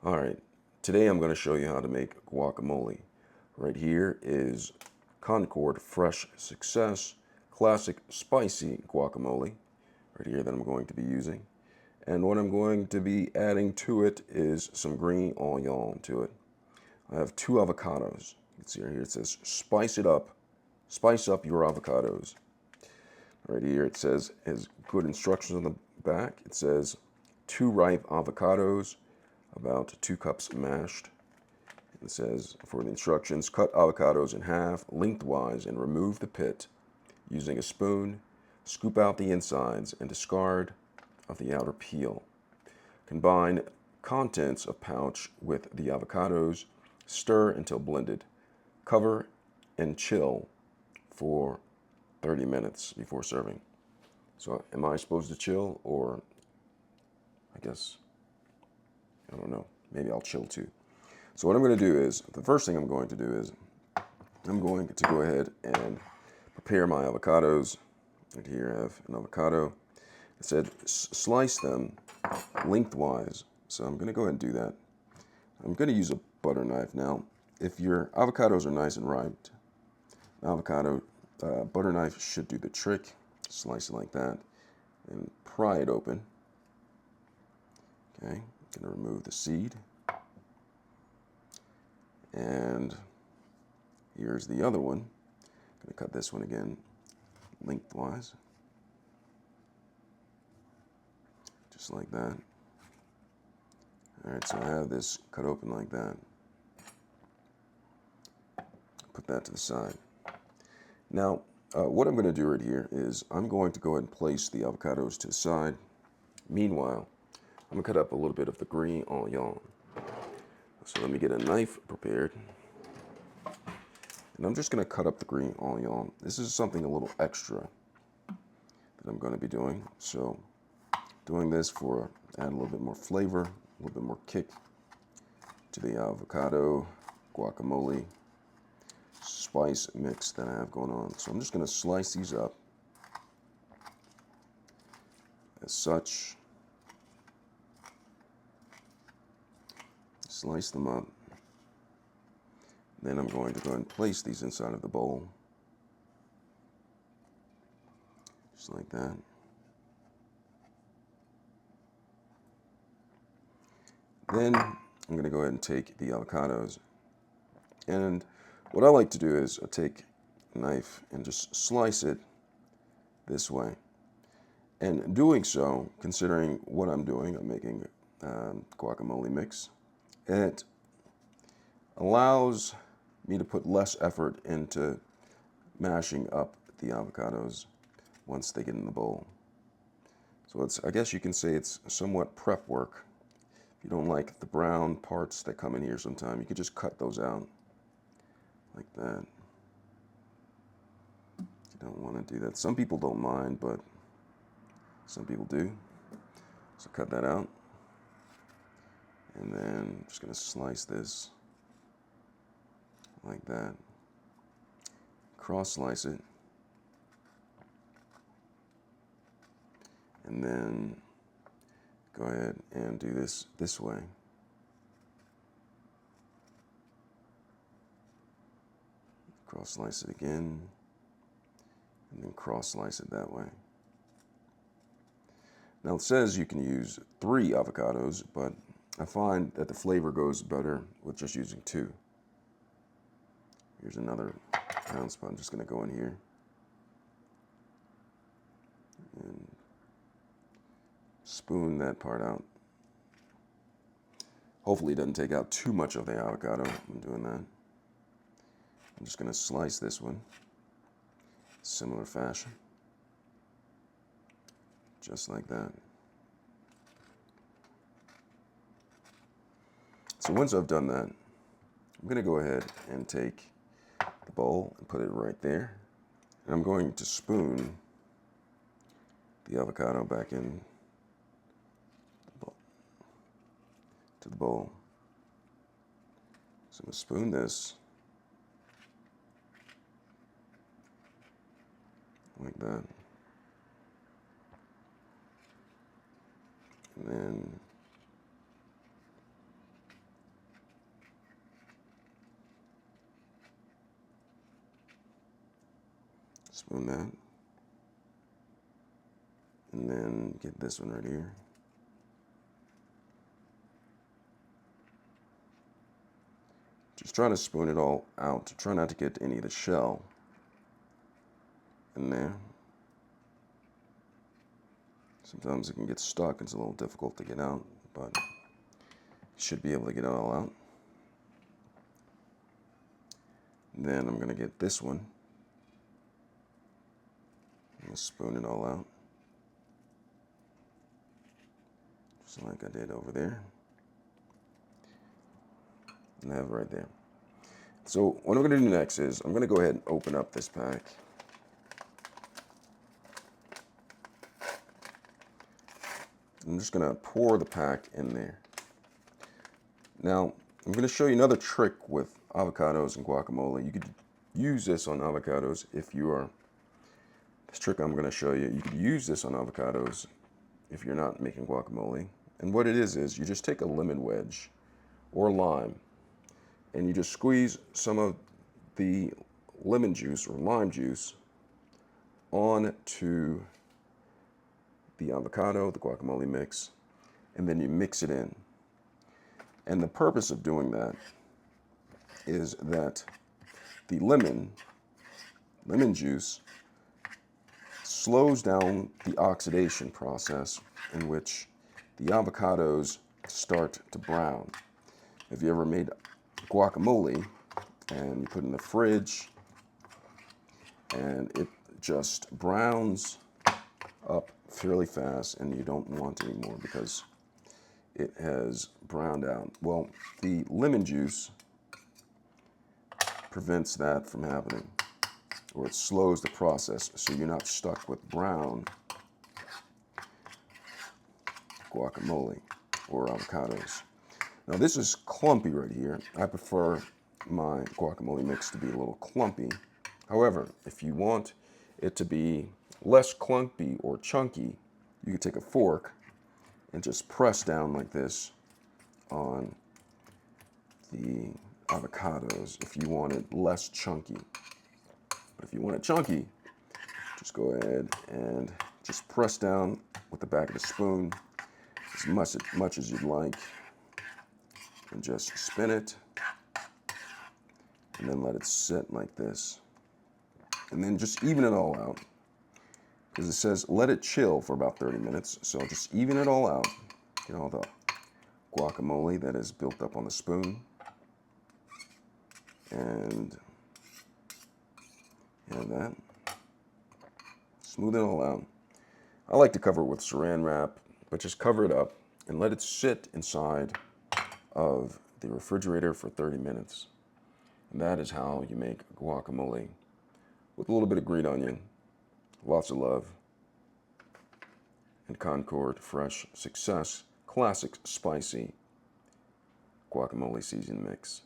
All right, today I'm going to show you how to make guacamole. Right here is Concord Fresh Success Classic Spicy Guacamole, right here that I'm going to be using. And what I'm going to be adding to it is some green onion to it. I have 2 avocados. You can see right here it says spice up your avocados. Right here it says, has good instructions on the back. It says 2 ripe avocados, about 2 cups mashed. It says for the instructions, cut avocados in half lengthwise and remove the pit using a spoon. Scoop out the insides and discard of the outer peel. Combine contents of pouch with the avocados. Stir until blended. Cover and chill for 30 minutes before serving. So am I supposed to chill, or I guess, I don't know, maybe I'll chill too. So what I'm going to do is, the first thing I'm going to do is, I'm going to go ahead and prepare my avocados. Right here I have an avocado. It said slice them lengthwise. So I'm going to go ahead and do that. I'm going to use a butter knife. Now, if your avocados are nice and ripe, avocado butter knife should do the trick. Slice it like that and pry it open. Okay, I'm going to remove the seed. And here's the other one. I'm going to cut this one again lengthwise. Just like that. All right, so I have this cut open like that. Put that to the side. Now, what I'm going to do right here is I'm going to go ahead and place the avocados to the side. Meanwhile, I'm going to cut up a little bit of the green onion. So let me get a knife prepared. And I'm just going to cut up the green onion. This is something a little extra that I'm going to be doing. So doing this for add a little bit more flavor, a little bit more kick to the avocado guacamole spice mix that I have going on. So I'm just going to slice these up as such. Slice them up. Then I'm going to go ahead and place these inside of the bowl. Just like that. Then I'm going to go ahead and take the avocados. And what I like to do is I take a knife and just slice it this way. And doing so, considering what I'm doing, I'm making guacamole mix. It allows me to put less effort into mashing up the avocados once they get in the bowl. So it's, I guess you can say it's somewhat prep work. If you don't like the brown parts that come in here sometime, you could just cut those out like that. You don't want to do that. Some people don't mind, but some people do. So cut that out. And then I'm just going to slice this like that. Cross slice it. And then go ahead and do this way. Cross slice it again. And then cross slice it that way. Now it says you can use 3 avocados, but I find that the flavor goes better with just using 2. Here's another round spot. I'm just going to go in here and spoon that part out. Hopefully it doesn't take out too much of the avocado. I'm doing that. I'm just going to slice this one, similar fashion, just like that. So once I've done that, I'm going to go ahead and take the bowl and put it right there. And I'm going to spoon the avocado back in to the bowl. So I'm going to spoon this like that. And then Spoon that. And then get this one right here. Just try to spoon it all out. Try not to get any of the shell in there. Sometimes it can get stuck. It's a little difficult to get out, but you should be able to get it all out. And then I'm going to get this one. I'm going to spoon it all out. Just like I did over there. And I have it right there. So what I'm going to do next is I'm going to go ahead and open up this pack. I'm just going to pour the pack in there. Now, I'm going to show you another trick with avocados and guacamole. You could use this on avocados if you are, this trick I'm going to show you, you could use this on avocados if you're not making guacamole. And what it is you just take a lemon wedge or lime and you just squeeze some of the lemon juice or lime juice onto the avocado, the guacamole mix, and then you mix it in. And the purpose of doing that is that the lemon juice slows down the oxidation process in which the avocados start to brown. Have you ever made guacamole and you put it in the fridge and it just browns up fairly fast and you don't want it anymore because it has browned out? Well, the lemon juice prevents that from happening, or it slows the process so you're not stuck with brown guacamole or avocados. Now this is clumpy right here. I prefer my guacamole mix to be a little clumpy. However, if you want it to be less clumpy or chunky, you can take a fork and just press down like this on the avocados if you want it less chunky. But if you want it chunky, just go ahead and just press down with the back of the spoon as much as you'd like, and just spin it, and then let it sit like this. And then just even it all out, because it says let it chill for about 30 minutes. So just even it all out, get all the guacamole that is built up on the spoon, and have that. Smooth it all out. I like to cover it with saran wrap, but just cover it up and let it sit inside of the refrigerator for 30 minutes. And that is how you make guacamole with a little bit of green onion, lots of love, and Concord Fresh Success Classic Spicy Guacamole Season Mix.